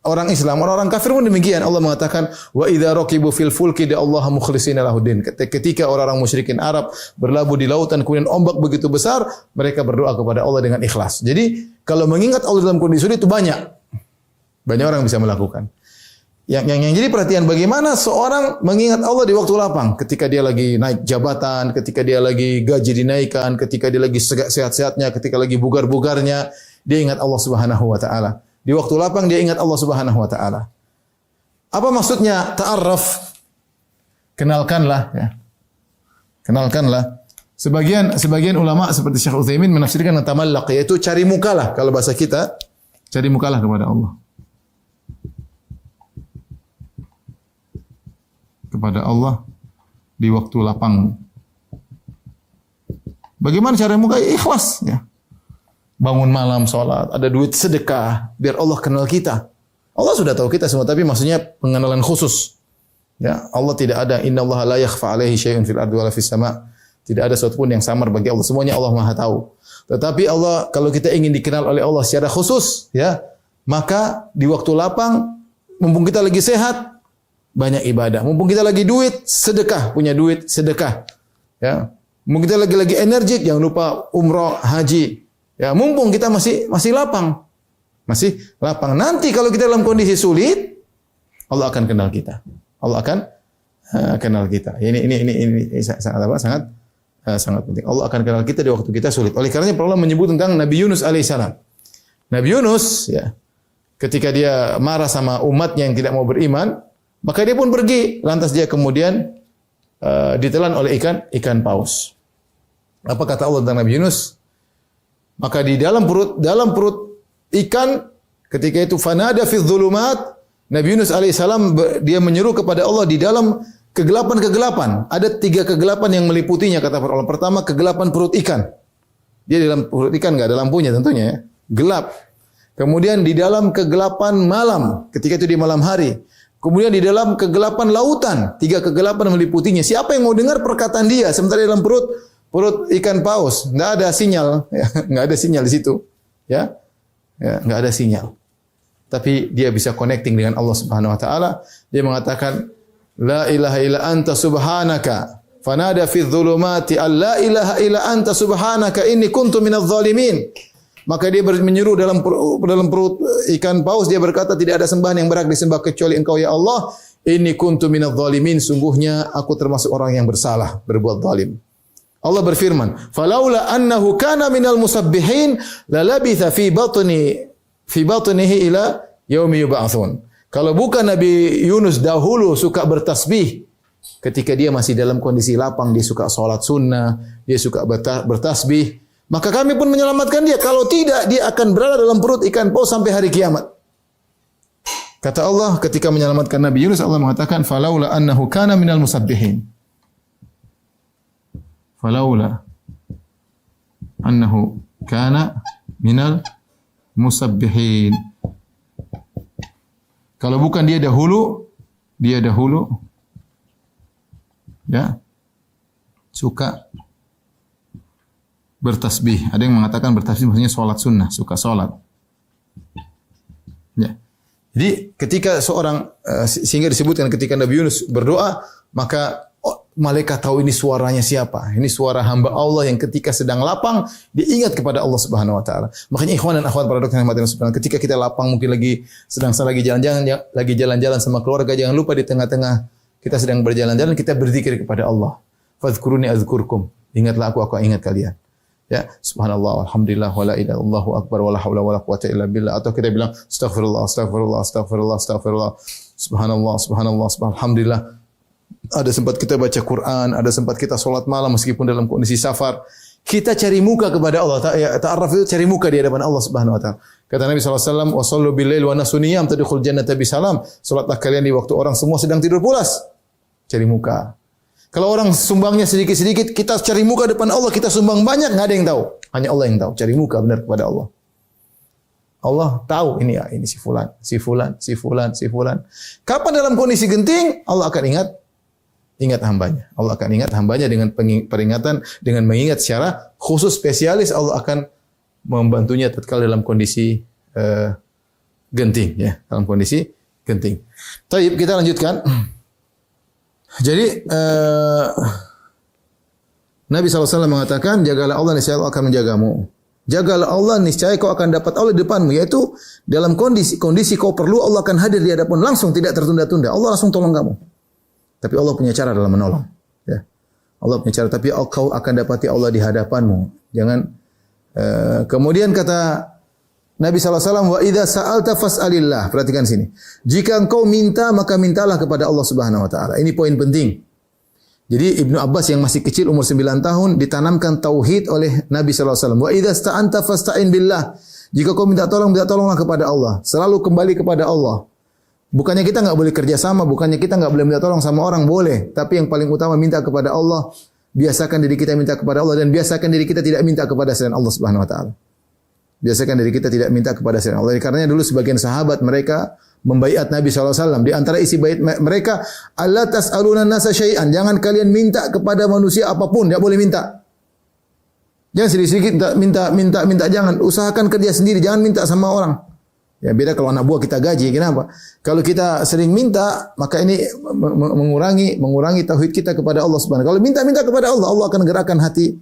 orang Islam, orang kafir pun demikian. Allah mengatakan wa idza raqibu fil fulki da'allaha mukhlishina lahuddin. Ketika orang-orang musyrikin Arab berlabuh di lautan kemudian ombak begitu besar, mereka berdoa kepada Allah dengan ikhlas. Jadi kalau mengingat Allah dalam kondisi sulit itu banyak orang bisa melakukan. Yang jadi perhatian bagaimana seorang mengingat Allah di waktu lapang, ketika dia lagi naik jabatan, ketika dia lagi gaji dinaikkan, ketika dia lagi sehat-sehatnya, ketika lagi bugar-bugarnya, dia ingat Allah Subhanahu wa taala. Di waktu lapang dia ingat Allah Subhanahu wa taala. Apa maksudnya ta'arraf? Kenalkanlah ya. Kenalkanlah. Sebagian ulama seperti Syekh Utsaimin menafsirkan tamallaq, yaitu cari mukalah kalau bahasa kita, cari mukalah kepada Allah. Kepada Allah di waktu lapang. Bagaimana cara muka? Ikhlas ya. Bangun malam salat, ada duit sedekah biar Allah kenal kita. Allah sudah tahu kita semua tapi maksudnya pengenalan khusus. Ya, Allah tidak ada innallaha la yakhfa 'alaihi syai'un fil ardi wala fis sama'. Tidak ada sesuatu pun yang samar bagi Allah. Semuanya Allah Maha tahu. Tetapi Allah kalau kita ingin dikenal oleh Allah secara khusus ya, maka di waktu lapang mumpung kita lagi sehat banyak ibadah. Mumpung kita lagi duit, sedekah, punya duit, sedekah. Ya. Mumpung kita lagi energik, jangan lupa umrah, haji. Ya, mumpung kita masih lapang. Masih lapang. Nanti kalau kita dalam kondisi sulit, Allah akan kenal kita. Allah akan kenal kita. Ini sangat penting. Allah akan kenal kita di waktu kita sulit. Oleh karenanya Allah menyebut tentang Nabi Yunus alaihissalam. Nabi Yunus ya, ketika dia marah sama umatnya yang tidak mau beriman, maka dia pun pergi, lantas dia kemudian ditelan oleh ikan paus. Apa kata Allah tentang Nabi Yunus? Maka di dalam perut ikan ketika itu fanada fi dzulumat, Nabi Yunus alaihissalam dia menyeru kepada Allah di dalam kegelapan-kegelapan. Ada 3 kegelapan yang meliputinya kata para ulama. Pertama kegelapan perut ikan. Dia di dalam perut ikan enggak ada lampunya tentunya ya. Gelap. Kemudian di dalam kegelapan malam, ketika itu di malam hari. Kemudian di dalam kegelapan lautan, 3 kegelapan meliputinya. Siapa yang mau dengar perkataan dia? Sementara di dalam perut ikan paus, enggak ada sinyal, ya, enggak ada sinyal di situ. Ya. Ya, enggak ada sinyal. Tapi dia bisa connecting dengan Allah Subhanahu wa taala. Dia mengatakan, "La ilaha illa anta subhanaka." Fanada fi dhulumati alla ilaha illa anta subhanaka inni kuntu minadh dhalimin. Maka dia menyeru dalam perut ikan paus, dia berkata, tidak ada sembahan yang berhak disembah kecuali Engkau ya Allah. Inni kuntu minadh dhalimin, sungguhnya aku termasuk orang yang bersalah, berbuat zalim. Allah berfirman, "Falaula annahu kana minal musabbihin lalabitha fi batnihi ila yaumi yub'atsun." Kalau bukan Nabi Yunus dahulu suka bertasbih, ketika dia masih dalam kondisi lapang, dia suka salat sunnah, dia suka bertasbih, maka kami pun menyelamatkan dia. Kalau tidak, dia akan berada dalam perut ikan paus sampai hari kiamat. Kata Allah ketika menyelamatkan Nabi Yunus, Allah mengatakan, "Falaula annahu kana minal musabbihin." Falaula annahu kana minal musabbihin. Kalau bukan dia dahulu ya suka bertasbih. Ada yang mengatakan bertasbih maksudnya salat sunnah, suka salat. Ya. Jadi ketika seorang sehingga disebutkan ketika Nabi Yunus berdoa, maka malaikat tahu ini suaranya siapa. Ini suara hamba Allah yang ketika sedang lapang dia ingat kepada Allah Subhanahu wa taala. Makanya ikhwan dan akhwat para dokter yang subhanahu, ketika kita lapang mungkin lagi jalan-jalan sama keluarga, jangan lupa di tengah-tengah kita sedang berjalan-jalan kita berzikir kepada Allah. Fadhkuruni azkurkum. Ingatlah aku ingat kalian. Ya, subhanallah, alhamdulillah, wala ilaha illallah, akbar, wala haula wala quwata illa billah. Atau kita bilang astaghfirullah, astaghfirullah, astaghfirullah, astaghfirullah. Subhanallah, subhanallah, alhamdulillah. Ada sempat kita baca Quran, ada sempat kita salat malam meskipun dalam kondisi safar. Kita cari muka kepada Allah. Ta'arraf itu cari muka di hadapan Allah Subhanahu wa taala. Kata Nabi sallallahu alaihi wasallam, "Wa shallu bil lail wa nasu niyam tadkhul jannata bisalam." Salatlah kalian di waktu orang semua sedang tidur pulas. Cari muka. Kalau orang sumbangnya sedikit-sedikit, kita cari muka depan Allah, kita sumbang banyak, enggak ada yang tahu. Hanya Allah yang tahu. Cari muka benar kepada Allah. Allah tahu ini si fulan, si fulan, si fulan, si fulan. Kapan dalam kondisi genting, Allah akan ingat hambanya. Allah akan ingat hambanya dengan peringatan, dengan mengingat secara khusus spesialis. Allah akan membantunya tatkala dalam kondisi genting, ya, dalam kondisi genting. Baik, kita lanjutkan. Jadi Nabi SAW mengatakan, jagalah Allah niscaya Allah akan menjagamu. Jagalah Allah niscaya kau akan dapat Allah di depanmu, yaitu dalam kondisi kau perlu Allah akan hadir di hadapan langsung, tidak tertunda-tunda. Allah langsung tolong kamu. Tapi Allah punya cara dalam menolong. Ya. Allah punya cara, tapi kau akan dapati Allah di hadapanmu. Jangan kemudian kata Nabi SAW, wa idza sa'alta fas'alillah. Perhatikan sini. Jika engkau minta, maka mintalah kepada Allah Subhanahu wa taala. Ini poin penting. Jadi Ibnu Abbas yang masih kecil umur 9 tahun ditanamkan tauhid oleh Nabi SAW. Wa idza sta'anta fasta'in billah. Jika kau minta tolonglah kepada Allah. Selalu kembali kepada Allah. Bukannya kita enggak boleh kerja sama, bukannya kita enggak boleh minta tolong sama orang, boleh. Tapi yang paling utama minta kepada Allah. Biasakan diri kita minta kepada Allah dan biasakan diri kita tidak minta kepada selain Allah Subhanahu wa taala. Biasakan diri kita tidak minta kepada selain Allah. Karenanya dulu sebagian sahabat mereka membaiat Nabi SAW. Di antara isi bait mereka, Allah tas'aluna nasa syai'an. Jangan kalian minta kepada manusia apapun. Tidak boleh minta. Jangan sedikit-sedikit minta. Jangan. Usahakan kerja sendiri. Jangan minta sama orang. Ya beda kalau anak buah kita gaji. Kenapa? Kalau kita sering minta, maka ini mengurangi tauhid kita kepada Allah Subhanahu. Kalau minta kepada Allah, Allah akan gerakkan hati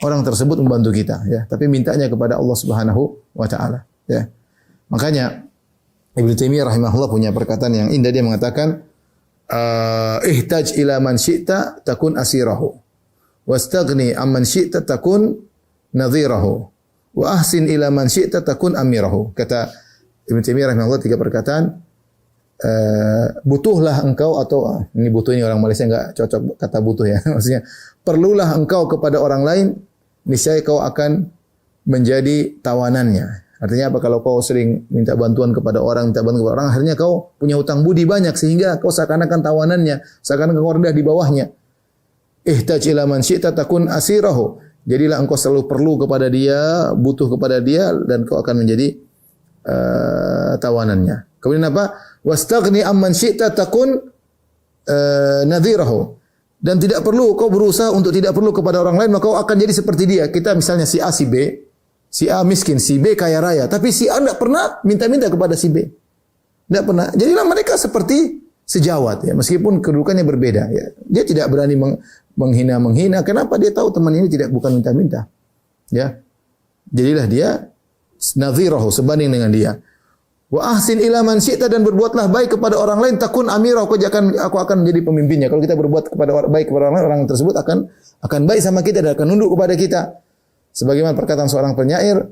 orang tersebut membantu kita, ya. Tapi mintanya kepada Allah Subhanahu wa taala, ya. Makanya Ibnu Taimiyah rahimahullah punya perkataan yang indah, dia mengatakan ihtaj ila man syi'ta takun asirahu wastaghni amman syi'ta takun nadhirahu wa ahsin ila man syi'ta takun amirahu. Kata Ibnu Taimiyah rahimahullah 3 perkataan. Butuhlah engkau, atau ini butuh, ini orang Malaysia enggak cocok kata butuh, ya. Maksudnya perlulah engkau kepada orang lain, niscaya kau akan menjadi tawanannya. Artinya apa? Kalau kau sering minta bantuan kepada orang, akhirnya kau punya hutang budi banyak sehingga kau seakan-akan tawanannya, seakan-akan kau rendah di bawahnya. Ihtaj ila man syi'ta takun asirahu. Jadilah engkau selalu perlu kepada dia, butuh kepada dia, dan kau akan menjadi tawanannya. Kemudian apa? Wastaghni amman syi'ta takun nadhirahu. Dan tidak perlu kau berusaha untuk tidak perlu kepada orang lain, maka kau akan jadi seperti dia. Kita misalnya si A, si B. Si A miskin, si B kaya raya. Tapi si A tidak pernah minta-minta kepada si B. Tidak pernah. Jadilah mereka seperti sejawat ya, meskipun kedudukannya berbeda ya. Dia tidak berani menghina. Kenapa? Dia tahu teman ini bukan minta-minta. Ya. Jadilah dia nadhirahu, sebanding dengan dia. Wa ahsin ila man syi'ta, dan berbuatlah baik kepada orang lain, takun amirah, aku akan menjadi pemimpinnya. Kalau kita berbuat baik kepada orang lain, orang tersebut akan baik sama kita dan akan nunduk kepada kita. Sebagaimana perkataan seorang penyair,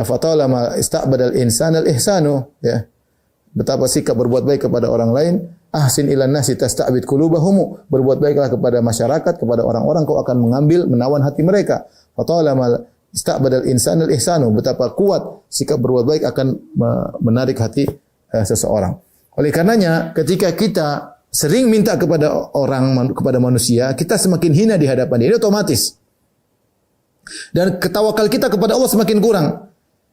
fatalama ista'badal insana al-ihsanu, ya. Betapa sikap berbuat baik kepada orang lain, ahsin ilan nasi tasta'bid qulubahum, berbuat baiklah kepada masyarakat, kepada orang-orang, kau akan menawan hati mereka. Fatalama ista'badal insana al-ihsanu, betapa kuat sikap berbuat baik akan menarik hati seseorang. Oleh karenanya ketika kita sering minta kepada kepada manusia, kita semakin hina di hadapan dia. Ini otomatis. Dan ketawakal kita kepada Allah semakin kurang.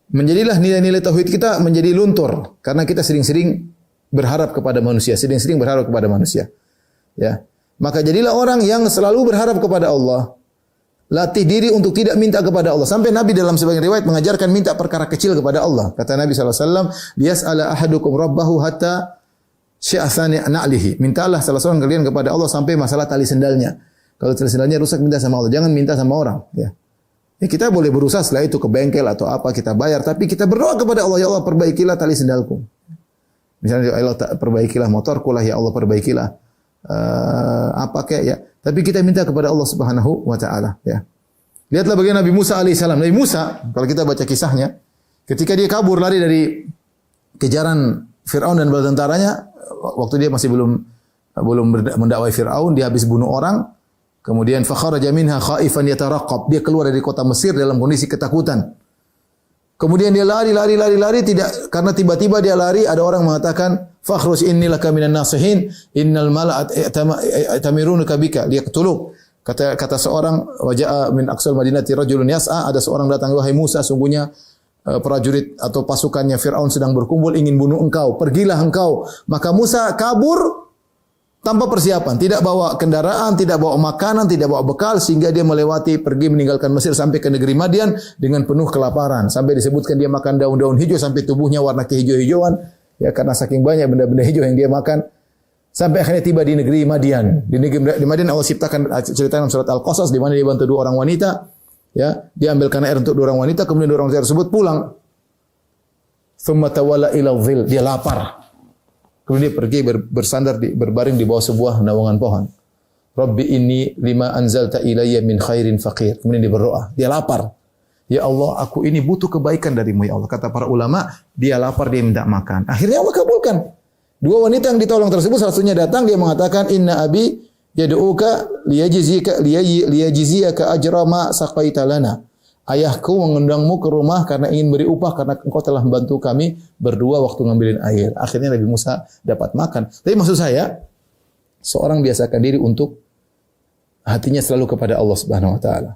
Menjadilah nilai-nilai tauhid kita menjadi luntur karena kita sering-sering berharap kepada manusia, sering-sering berharap kepada manusia. Ya. Maka jadilah orang yang selalu berharap kepada Allah. Latih diri untuk tidak minta kepada Allah. Sampai Nabi dalam sebagian riwayat mengajarkan minta perkara kecil kepada Allah. Kata Nabi SAW, "Liyas'ala ahadukum rabbahu hatta syi'athani na'lihi." Mintalah salah seorang kalian kepada Allah sampai masalah tali sendalnya. Kalau tali sendalnya rusak, minta sama Allah. Jangan minta sama orang. Ya. Kita boleh berusaha setelah itu ke bengkel atau apa, kita bayar. Tapi kita berdoa kepada Allah, ya Allah perbaikilah tali sendalku. Misalnya, ya Allah perbaikilah motorku lah, ya Allah perbaikilah apa kayak ya. Tapi kita minta kepada Allah Subhanahu wa taala ya. Lihatlah bagaimana Nabi Musa alaihissalam. Nabi Musa, kalau kita baca kisahnya, ketika dia kabur lari dari kejaran Firaun dan bala tentaranya, waktu dia masih belum mendakwai Firaun, dia habis bunuh orang. Kemudian fakharaja minha khaifan yataraqqab. Dia keluar dari kota Mesir dalam kondisi ketakutan. Kemudian dia lari tidak, karena tiba-tiba dia lari, ada orang mengatakan fakhruj inni laka minan nasihin innal mala'at tamirunaka bika liyaqtuluk. Kata seorang, waja'a min aqsal madinati rajulun yas'a, ada seorang datang, wahai Musa, sungguhnya prajurit atau pasukannya Firaun sedang berkumpul ingin bunuh engkau, pergilah engkau. Maka Musa kabur tanpa persiapan, tidak bawa kendaraan, tidak bawa makanan, tidak bawa bekal, sehingga dia pergi meninggalkan Mesir sampai ke negeri Madian dengan penuh kelaparan. Sampai disebutkan dia makan daun-daun hijau sampai tubuhnya warna kehijau-hijauan, ya karena saking banyak benda-benda hijau yang dia makan. Sampai akhirnya tiba di negeri Madian. Di Madian Allah ciptakan cerita dalam surat Al-Qasas di mana dia bantu dua orang wanita, ya, dia ambilkan air untuk dua orang wanita, kemudian dua orang wanita tersebut pulang. Tsumma tawalla ila dhil, dia lapar. Kemudian dia pergi bersandar berbaring di bawah sebuah naungan pohon. Rabbi inni lima anzalta ilayya min khairin faqir. Kemudian dia berdoa, dia lapar. Ya Allah, aku ini butuh kebaikan darimu ya Allah. Kata para ulama, dia lapar, dia minta makan. Akhirnya Allah kabulkan. Dua wanita yang ditolong tersebut, salah satunya datang, dia mengatakan, Inna abi yad'uka liyajziyaka ajra ma saqaita lana. Ayahku mengundangmu ke rumah karena ingin beri upah karena engkau telah membantu kami berdua waktu ngambilin air. Akhirnya Nabi Musa dapat makan. Tapi maksud saya, seorang biasakan diri untuk hatinya selalu kepada Allah Subhanahu wa taala.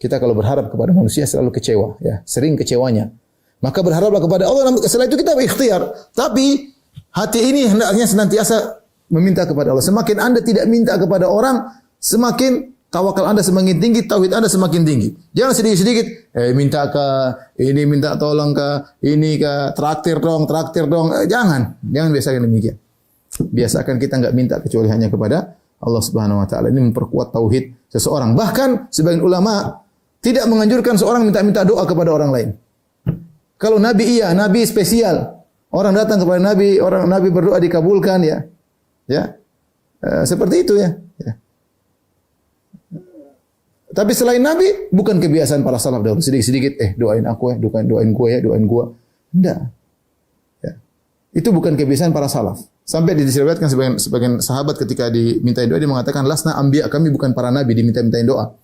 Kita kalau berharap kepada manusia selalu kecewa, ya, sering kecewanya. Maka berharaplah kepada Allah, setelah itu kita berikhtiar. Tapi hati ini hendaknya senantiasa meminta kepada Allah. Semakin Anda tidak minta kepada orang, semakin tawakal Anda semakin tinggi, tauhid Anda semakin tinggi. Jangan sedikit-sedikit, minta ke ini, minta tolong ke ini, ke traktir dong. Jangan biasakan demikian. Biasakan kita enggak minta kecuali hanya kepada Allah Subhanahu wa taala. Ini memperkuat tauhid seseorang. Bahkan sebagian ulama tidak menganjurkan seorang minta doa kepada orang lain. Kalau Nabi Nabi spesial. Orang datang kepada Nabi, Nabi berdoa dikabulkan ya. Ya. Seperti itu ya. Tapi selain Nabi, bukan kebiasaan para salaf dahulu. Sedikit-sedikit, doain aku ya, doain gua. Enggak. Ya. Itu bukan kebiasaan para salaf. Sampai disebutkan sebagian sahabat ketika dimintain doa, dia mengatakan, lasna anbiya, kami bukan para nabi, dimintain doa.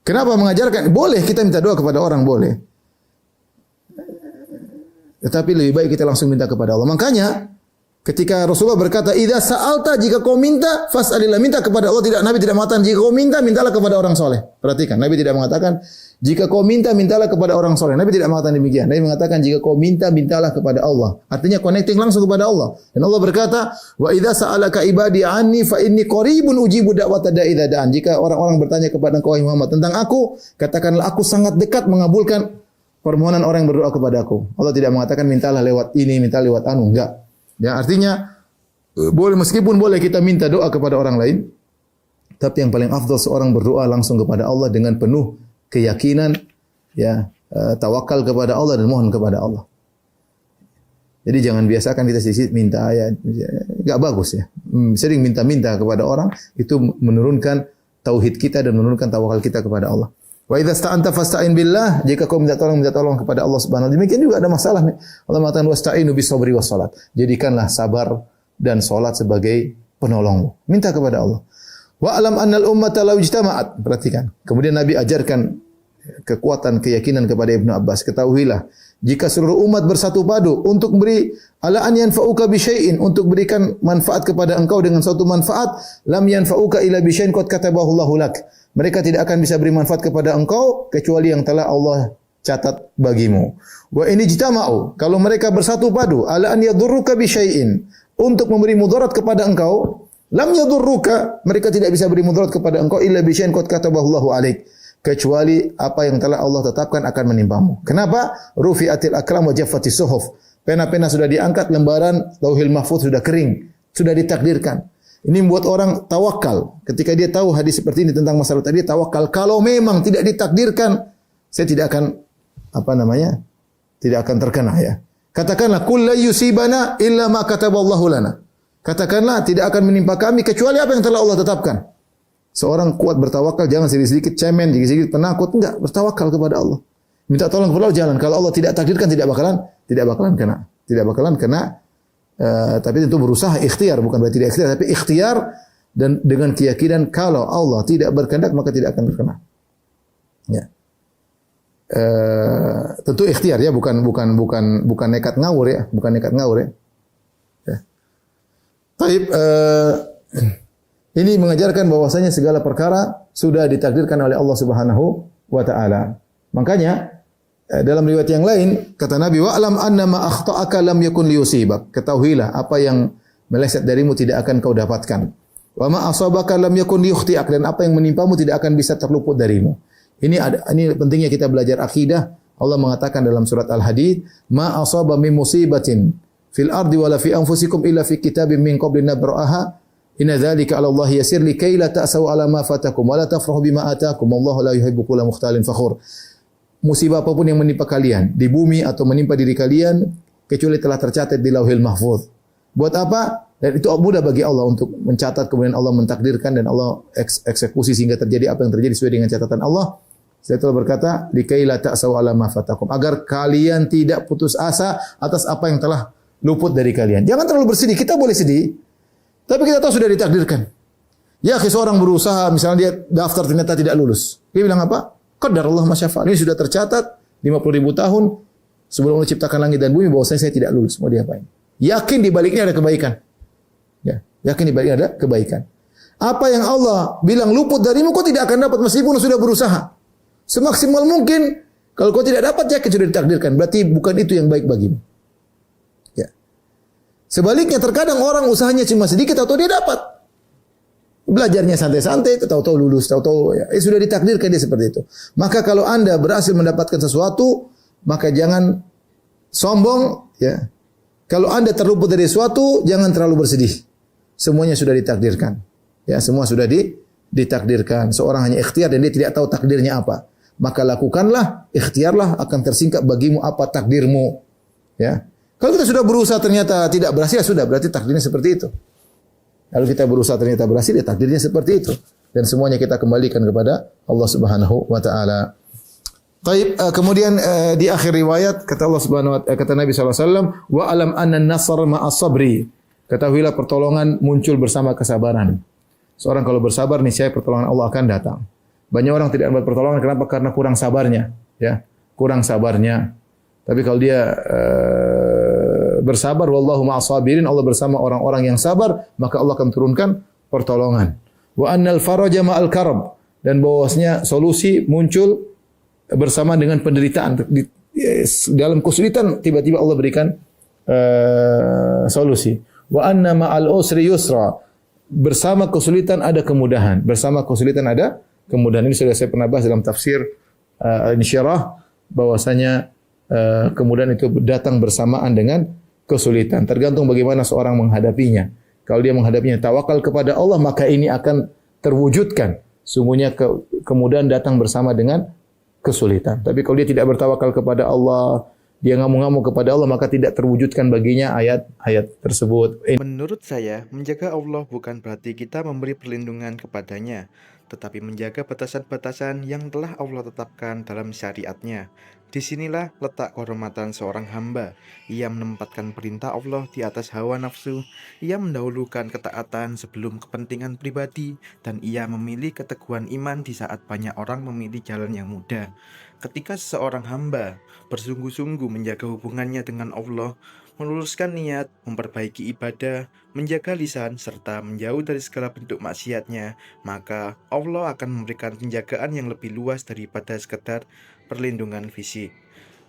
Kenapa mengajarkan? Boleh kita minta doa kepada orang, boleh. Tetapi lebih baik kita langsung minta kepada Allah. Makanya, Ketika Rasulullah berkata, "Idza sa'alta, jika kau minta, fas'alillah." Minta kepada Allah. Tidak, Nabi tidak mengatakan jika kau minta, mintalah kepada orang soleh. Perhatikan, Nabi tidak mengatakan jika kau minta, mintalah kepada orang soleh. Nabi tidak mengatakan demikian. Nabi mengatakan jika kau minta, mintalah kepada Allah. Artinya connecting langsung kepada Allah. Dan Allah berkata, "Wa idza sa'alaka ibadi anni fa inni qaribun ujibu da'wata da'i idza da'an." Jika orang-orang bertanya kepada engkau Muhammad tentang aku, katakanlah aku sangat dekat mengabulkan permohonan orang yang berdoa kepada aku. Allah tidak mengatakan mintalah lewat ini, minta lewat anu, enggak. Ya, artinya boleh, meskipun boleh kita minta doa kepada orang lain, tapi yang paling afdal seorang berdoa langsung kepada Allah dengan penuh keyakinan, ya, tawakal kepada Allah dan mohon kepada Allah. Jadi jangan biasakan kita sisi minta, ya, enggak bagus ya. Sering minta-minta kepada orang itu menurunkan tauhid kita dan menurunkan tawakal kita kepada Allah. Wa idza sta'anta fasta'in billah, jika kau minta tolong kepada Allah Subhanahu wa taala. Demikian juga ada masalah nih. Allah mengatakan wasta'inu bis sabri was salat. Jadikanlah sabar dan salat sebagai penolongmu. Minta kepada Allah. Wa alam annal ummata law ijtama'at. Perhatikan. Kemudian Nabi ajarkan kekuatan keyakinan kepada Ibnu Abbas. Ketahuilah, jika seluruh umat bersatu padu untuk beri ala an yanfa'uka bi syai'in, untuk berikan manfaat kepada engkau dengan suatu manfaat, lam yanfa'uka illa bi syai'in qad katabahu Allahu lak. Mereka tidak akan bisa beri manfaat kepada engkau kecuali yang telah Allah catat bagimu. Wa in ijtama'u, kalau mereka bersatu padu ala an yadurruka bi syai'in, untuk memberi mudarat kepada engkau, lam yadurruka, mereka tidak bisa beri mudarat kepada engkau illa bi syai'in qad katabahu Allahu alaik, kecuali apa yang telah Allah tetapkan akan menimpamu. Kenapa? Rufi'atil aklam wa jaffatis suhuf. Pena-pena sudah diangkat, lembaran Lauhil Mahfuz sudah kering, sudah ditakdirkan. Ini membuat orang tawakal. Ketika dia tahu hadis seperti ini tentang masalah tadi, tawakal. Kalau memang tidak ditakdirkan, saya tidak akan tidak akan terkena, ya. Katakanlah kul la yusibana illa ma kataballahu lana. Katakanlah tidak akan menimpa kami kecuali apa yang telah Allah tetapkan. Seorang kuat bertawakal, jangan sedikit-sedikit cemen, sedikit-sedikit penakut, enggak, bertawakal kepada Allah. Minta tolong kepada Allah, jalan. Kalau Allah tidak takdirkan, tidak bakalan kena. Tidak bakalan kena. Tapi tentu berusaha, ikhtiar, bukan berarti tidak ikhtiar, tapi ikhtiar dan dengan keyakinan kalau Allah tidak berkehendak maka tidak akan terkena. Ya. Tentu ikhtiar, ya, bukan nekat ngawur, ya, bukan nekat ngawur, ya. Ya. Taib, ini mengajarkan bahwasanya segala perkara sudah ditakdirkan oleh Allah Subhanahu wa taala. Makanya dalam riwayat yang lain kata Nabi, wa alam anna ma akhta'aka lam yakun liyusibak. Ketahuilah apa yang meleset darimu tidak akan kau dapatkan. Wa ma asabaka lam yakun liyukhti'ak, dan apa yang menimpamu tidak akan bisa terluput darimu. Ini pentingnya kita belajar akidah. Allah mengatakan dalam surat Al-Hadid, ma asaba min musibatin fil ardi wala fi anfusikum illa fi kitabim min qabli nabra'aha. Inna dzalika 'ala Allah yasir likay la ta'saw 'ala ma fatakum wa la tafrahu bima atakum. Wallahu la yuhibbu kulla mukhtalin fakhur. Musibah apapun yang menimpa kalian di bumi atau menimpa diri kalian kecuali telah tercatat di Lauhil Mahfuz. Buat apa? Dan itu mudah bagi Allah untuk mencatat, kemudian Allah mentakdirkan dan Allah eksekusi sehingga terjadi apa yang terjadi sesuai dengan catatan Allah. Setelah itu berkata, likai la ta'saw 'ala ma fatakum, agar kalian tidak putus asa atas apa yang telah luput dari kalian. Jangan terlalu bersedih. Kita boleh sedih, tapi kita tahu sudah ditakdirkan. Ya, seorang berusaha, misalnya dia daftar ternyata tidak lulus. Dia bilang apa? Qadarullah ma syaa. Ini sudah tercatat 50.000 tahun sebelum Allah ciptakan langit dan bumi bahwasanya saya tidak lulus. Mau diapain? Yakin di baliknya ada kebaikan. Ya, yakin di baliknya ada kebaikan. Apa yang Allah bilang luput darimu kau tidak akan dapat meskipun sudah berusaha. Semaksimal mungkin. Kalau kau tidak dapat, yakin sudah ditakdirkan. Berarti bukan itu yang baik bagimu. Ya. Sebaliknya terkadang orang usahanya cuma sedikit atau dia dapat. Belajarnya santai-santai, tahu-tahu lulus, tahu-tahu ya, sudah ditakdirkan dia seperti itu. Maka kalau Anda berhasil mendapatkan sesuatu, maka jangan sombong, ya. Kalau Anda terluput dari sesuatu, jangan terlalu bersedih. Semuanya sudah ditakdirkan. Ya, semua sudah ditakdirkan. Seorang hanya ikhtiar dan dia tidak tahu takdirnya apa. Maka lakukanlah, ikhtiarlah, akan tersingkap bagimu apa takdirmu. Ya. Kalau kita sudah berusaha ternyata tidak berhasil, ya sudah, berarti takdirnya seperti itu. Kalau kita berusaha ternyata berhasil, ya takdirnya seperti itu. Dan semuanya kita kembalikan kepada Allah Subhanahu wa taala. Taib, kemudian di akhir riwayat kata Allah Subhanahu wa kata Nabi sallallahu alaihi wasallam, wa alam anna an-nasr ma'as sabri. Ketahuilah pertolongan muncul bersama kesabaran. Seorang kalau bersabar niscaya pertolongan Allah akan datang. Banyak orang tidak dapat pertolongan kenapa? Karena kurang sabarnya, ya. Kurang sabarnya. Tapi kalau dia bersabar, wallahu ma'as sabirin, Allah bersama orang-orang yang sabar, maka Allah akan turunkan pertolongan. Wa annal faraja ma'al karab, dan bahwasanya solusi muncul bersama dengan penderitaan. Dalam kesulitan tiba-tiba Allah berikan solusi. Wa anna ma'al usri yusra, bersama kesulitan ada kemudahan. Bersama kesulitan ada kemudahan. Ini sudah saya pernah bahas dalam tafsir Al-Insyirah, bahwasanya kemudahan itu datang bersamaan dengan kesulitan. Tergantung bagaimana seorang menghadapinya. Kalau dia menghadapinya tawakal kepada Allah, maka ini akan terwujudkan. Sungguhnya kemudahan datang bersama dengan kesulitan. Tapi kalau dia tidak bertawakal kepada Allah, dia ngamuk-ngamuk kepada Allah, maka tidak terwujudkan baginya ayat-ayat tersebut. Menurut saya, menjaga Allah bukan berarti kita memberi perlindungan kepadanya, tetapi menjaga batasan-batasan yang telah Allah tetapkan dalam syariatnya. Disinilah letak kehormatan seorang hamba. Ia menempatkan perintah Allah di atas hawa nafsu, ia mendahulukan ketaatan sebelum kepentingan pribadi, dan ia memilih keteguhan iman di saat banyak orang memilih jalan yang mudah. Ketika seseorang hamba bersungguh-sungguh menjaga hubungannya dengan Allah, meluruskan niat, memperbaiki ibadah, menjaga lisan, serta menjauh dari segala bentuk maksiatnya, maka Allah akan memberikan penjagaan yang lebih luas daripada sekedar perlindungan fisik.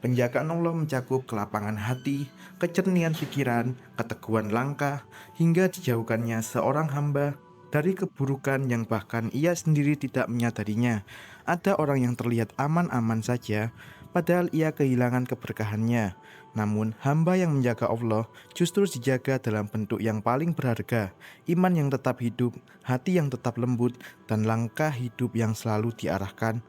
Penjagaan Allah mencakup kelapangan hati, kecernian pikiran, keteguhan langkah, hingga dijauhkannya seorang hamba dari keburukan yang bahkan ia sendiri tidak menyadarinya. Ada orang yang terlihat aman-aman saja, padahal ia kehilangan keberkahannya. Namun, hamba yang menjaga Allah justru dijaga dalam bentuk yang paling berharga, iman yang tetap hidup, hati yang tetap lembut, dan langkah hidup yang selalu diarahkan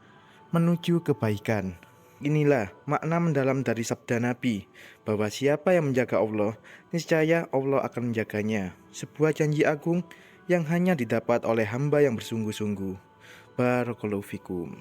menuju kebaikan. Inilah makna mendalam dari sabda Nabi, bahwa siapa yang menjaga Allah, niscaya Allah akan menjaganya. Sebuah janji agung yang hanya didapat oleh hamba yang bersungguh-sungguh. Barakallahu fikum.